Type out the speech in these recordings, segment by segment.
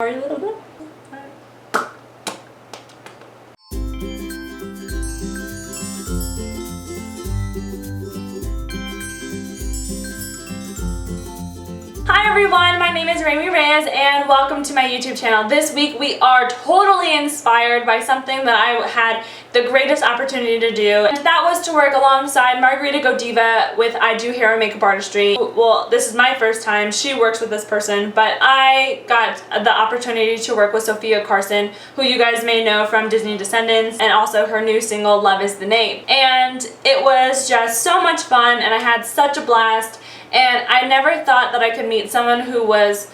Sorry a little bit. Hi everyone, my name is Raemie Reyes and welcome to my YouTube channel. This week we are totally inspired by something that I had the greatest opportunity to do, and that was to work alongside Margarita GoDiva with I Do Hair and Makeup Artistry. Well, this is my first time. She works with this person, but I got the opportunity to work with SOFIA CARSON, who you guys may know from Disney Descendants, and also her new single Love Is the Name. And it was just so much fun and I had such a blast. And I never thought that I could meet someone who was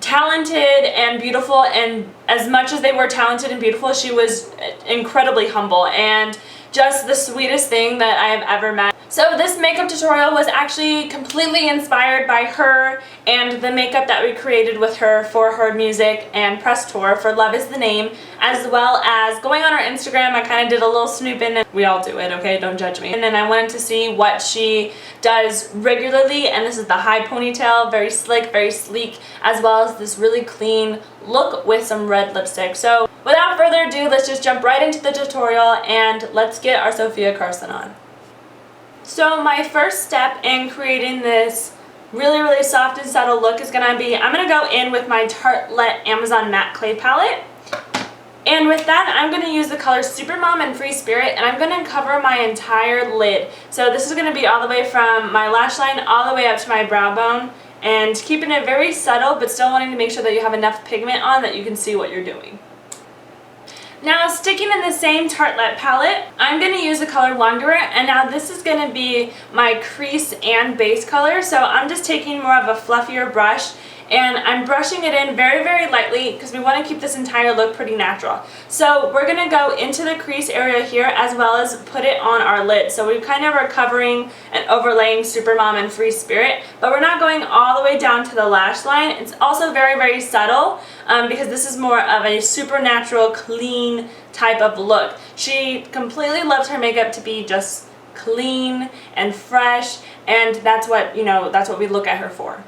talented and beautiful, and as much as they were talented and beautiful, she was incredibly humble and just the sweetest thing that I have ever met. So this makeup tutorial was actually completely inspired by her and the makeup that we created with her for her music and press tour for Love Is the Name, as well as going on her Instagram. I kind of did a little snooping, and we all do it, okay? Don't judge me. And then I wanted to see what she does regularly, and this is the high ponytail, very slick, very sleek, as well as this really clean look with some red lipstick. So without further ado, let's just jump right into the tutorial and let's get our SOFIA CARSON on. So my first step in creating this really soft and subtle look is going to be, I'm going to go in with my Tartelette Amazon Matte Clay Palette. And with that, I'm going to use the colors Supermom and Free Spirit, and I'm going to cover my entire lid. So this is going to be all the way from my lash line all the way up to my brow bone, and keeping it very subtle but still wanting to make sure that you have enough pigment on that you can see what you're doing. Now, sticking in the same Tartelette palette, I'm going to use the color Wanderer, and now this is going to be my crease and base color. So I'm just taking more of a fluffier brush and I'm brushing it in very lightly because we want to keep this entire look pretty natural. So we're going to go into the crease area here as well as put it on our lid. So we kind of are covering and overlaying Supermom and Free Spirit, but we're not going all the way down to the lash line. It's also very subtle because this is more of a supernatural, clean type of look. She completely loves her makeup to be just clean and fresh, and that's what, you know, that's what we look at her for.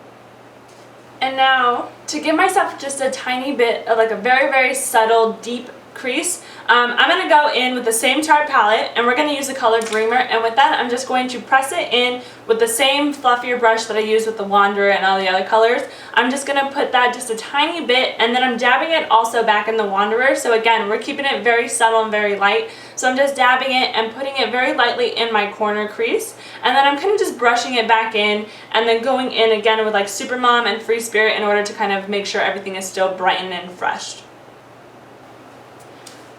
And now, to give myself just a tiny bit of like a very subtle, deep crease, I'm going to go in with the same Tarte palette, and we're going to use the color Dreamer, and with that I'm just going to press it in with the same fluffier brush that I used with the Wanderer and all the other colors. I'm just going to put that just a tiny bit, and then I'm dabbing it also back in the Wanderer. So again, we're keeping it very subtle and very light. So I'm just dabbing it and putting it very lightly in my corner crease, and then I'm kind of just brushing it back in and then going in again with like Supermom and Free Spirit in order to kind of make sure everything is still brightened and fresh.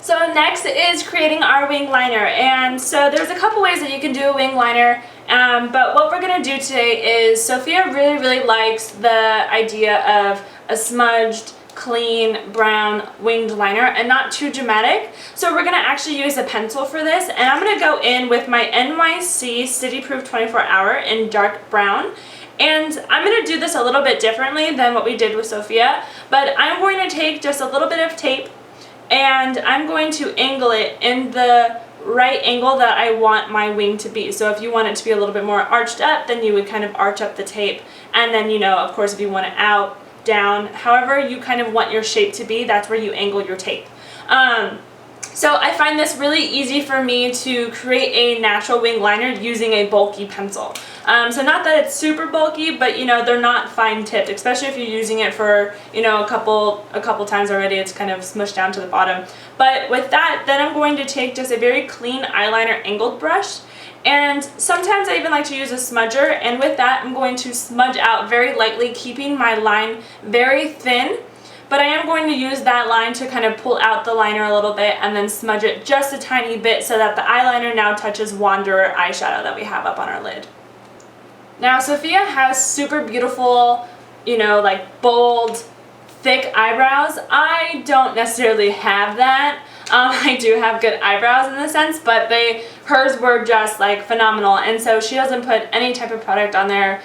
So next is creating our wing liner, and so there's a couple ways that you can do a wing liner, but what we're going to do today is Sophia really likes the idea of a smudged, clean, brown winged liner and not too dramatic. So we're going to actually use a pencil for this, and I'm going to go in with my NYC City Proof 24 Hour in dark brown. And I'm going to do this a little bit differently than what we did with Sophia, but I'm going to take just a little bit of tape and I'm going to angle it in the right angle that I want my wing to be. So if you want it to be a little bit more arched up, then you would kind of arch up the tape. And then, you know, of course, if you want it out, down, however you kind of want your shape to be, that's where you angle your tape. So I find this really easy for me to create a natural wing liner using a bulky pencil. So not that it's super bulky, but you know, they're not fine tipped, especially if you're using it for, you know, a couple times already. It's kind of smushed down to the bottom. But with that, then I'm going to take just a very clean eyeliner angled brush, and sometimes I even like to use a smudger, and with that I'm going to smudge out very lightly, keeping my line very thin. But I am going to use that line to kind of pull out the liner a little bit and then smudge it just a tiny bit so that the eyeliner now touches Wanderer eyeshadow that we have up on our lid. Now Sophia has super beautiful, you know, like bold, thick eyebrows. I don't necessarily have that. I do have good eyebrows in the sense, but hers were just like phenomenal, and so she doesn't put any type of product on there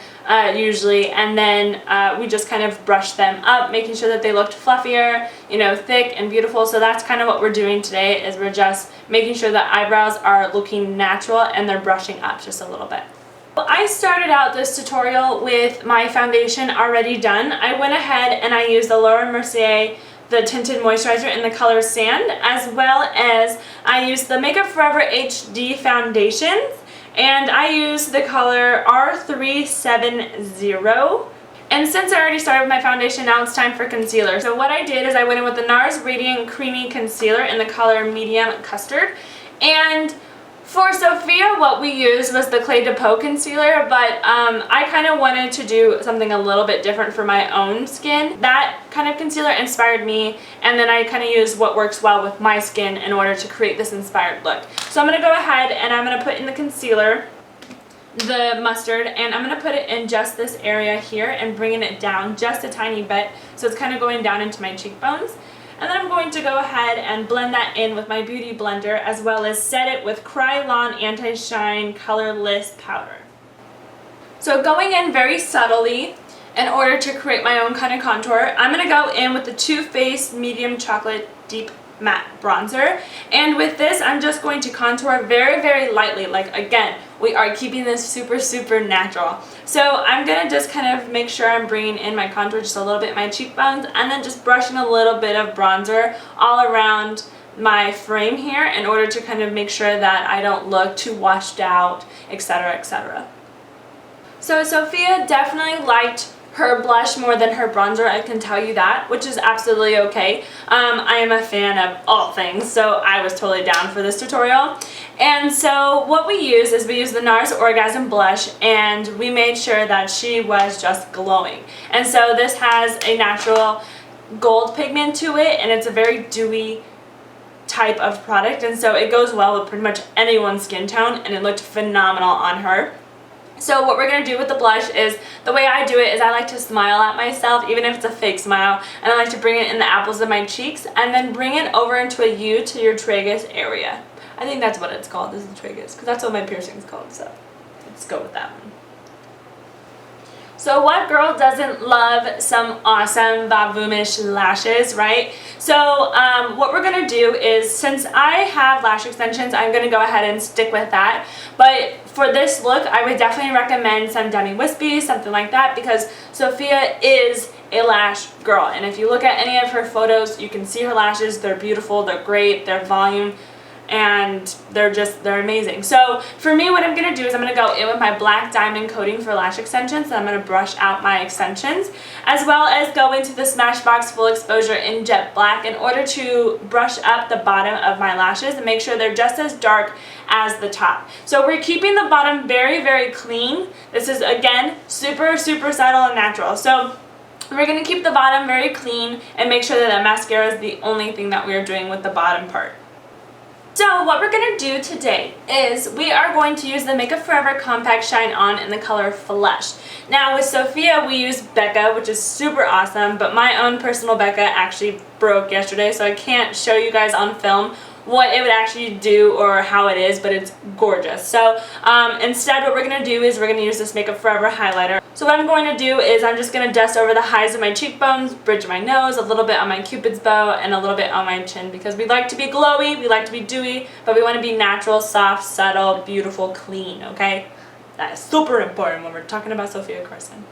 usually, and then we just kind of brush them up, making sure that they looked fluffier, you know, thick and beautiful. So that's kind of what we're doing today, is we're just making sure that eyebrows are looking natural and they're brushing up just a little bit. I started out this tutorial with my foundation already done. I went ahead and I used the Laura Mercier, the Tinted Moisturizer in the color Sand, as well as I used the Makeup Forever HD Foundations, and I used the color R370. And since I already started with my foundation, now it's time for concealer. So what I did is I went in with the Nars Radiant Creamy Concealer in the color Medium Custard. And for Sophia, what we used was the Clé de Peau concealer, but I kind of wanted to do something a little bit different for my own skin. That kind of concealer inspired me, and then I kind of used what works well with my skin in order to create this inspired look. So I'm going to go ahead and I'm going to put in the concealer, the mustard, and I'm going to put it in just this area here and bringing it down just a tiny bit, so it's kind of going down into my cheekbones. And then I'm going to go ahead and blend that in with my beauty blender, as well as set it with Kryloan Anti-Shine Colorless powder. So going in very subtly in order to create my own kind of contour, I'm going to go in with the Too Faced Medium Chocolate Deep Matte Bronzer, and with this I'm just going to contour very, very lightly. Like, again, we are keeping this super, super natural. So I'm going to just kind of make sure I'm bringing in my contour just a little bit in my cheekbones, and then just brushing a little bit of bronzer all around my frame here in order to kind of make sure that I don't look too washed out, etc., etc. So Sophia definitely liked her blush more than her bronzer, I can tell you that, which is absolutely okay. I am a fan of all things, so I was totally down for this tutorial. And so what we use is we use the Nars Orgasm blush, and we made sure that she was just glowing. And so this has a natural gold pigment to it, and it's a very dewy type of product, and so it goes well with pretty much anyone's skin tone, and it looked phenomenal on her. So what we're going to do with the blush is, the way I do it is I like to smile at myself, even if it's a fake smile, and I like to bring it in the apples of my cheeks, and then bring it over into a U to your tragus area. I think that's what it's called, is the tragus, because that's what my piercing is called, so let's go with that one. So what girl doesn't love some awesome Vavoomish lashes, right? So what we're going to do is, since I have lash extensions, I'm going to go ahead and stick with that. But for this look, I would definitely recommend some Demi Wispies, something like that, because Sophia is a lash girl. And if you look at any of her photos, you can see her lashes. They're beautiful, they're great, they're volume, and they're amazing. So for me, what I'm going to do is I'm going to go in with my black diamond coating for lash extensions, and I'm going to brush out my extensions, as well as go into the Smashbox Full Exposure in Jet Black in order to brush up the bottom of my lashes and make sure they're just as dark as the top. So we're keeping the bottom very, very clean. This is, again, super, super subtle and natural. So we're going to keep the bottom very clean and make sure that the mascara is the only thing that we are doing with the bottom part. So what we're going to do today is we are going to use the Makeup Forever Compact Shine On in the color Flush. Now with Sophia we use Becca, which is super awesome, but my own personal Becca actually broke yesterday, so I can't show you guys on film what it would actually do or how it is, but it's gorgeous. So instead what we're going to do is we're going to use this Makeup Forever highlighter. So what I'm going to do is I'm just going to dust over the highs of my cheekbones, bridge of my nose, a little bit on my cupid's bow, and a little bit on my chin, because we like to be glowy, we like to be dewy, but we want to be natural, soft, subtle, beautiful, clean, okay? That is super important when we're talking about Sophia Carson.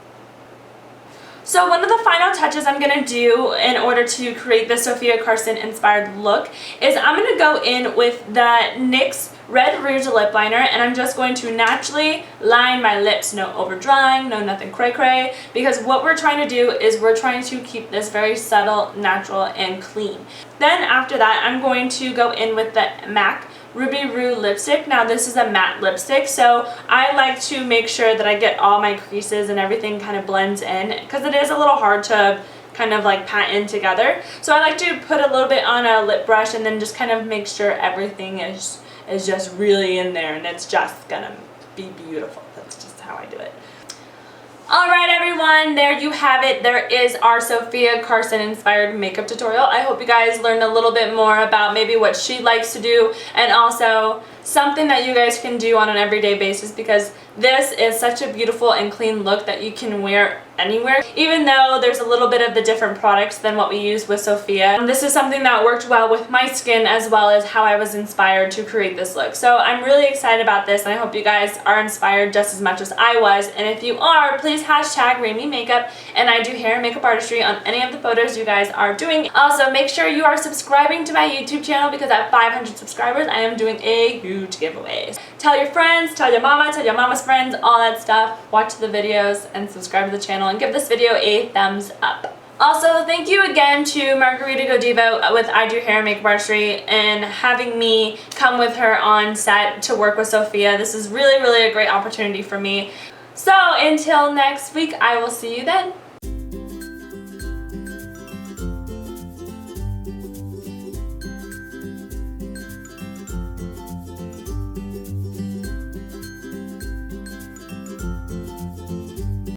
So one of the final touches I'm going to do in order to create the Sophia Carson inspired look is I'm going to go in with the NYX Red Rouge lip liner, and I'm just going to naturally line my lips. No over drawing, no nothing cray cray, because what we're trying to do is we're trying to keep this very subtle, natural, and clean. Then after that, I'm going to go in with the MAC Ruby Roo lipstick. Now this is a matte lipstick, so I like to make sure that I get all my creases and everything kind of blends in, because it is a little hard to kind of like pat in together. So I like to put a little bit on a lip brush and then just kind of make sure everything is just really in there, and it's just gonna be beautiful. That's just how I do it. Alright everyone, there you have it. There is our Sophia Carson inspired makeup tutorial. I hope you guys learned a little bit more about maybe what she likes to do, and also something that you guys can do on an everyday basis, because this is such a beautiful and clean look that you can wear anywhere, even though there's a little bit of the different products than what we use with Sophia. This is something that worked well with my skin as well as how I was inspired to create this look. So I'm really excited about this, and I hope you guys are inspired just as much as I was. And if you are, please hashtag Raemieemkeup and I do hair and makeup artistry on any of the photos you guys are doing. Also, make sure you are subscribing to my YouTube channel because at 500 subscribers, I am doing a huge giveaway. Tell your friends, tell your mama's friends, all that stuff. Watch the videos and subscribe to the channel and give this video a thumbs up. Also, thank you again to Margarita GoDiva with I Do Hair and Makeup Artistry and having me come with her on set to work with Sophia. This is really, really a great opportunity for me. So until next week, I will see you then.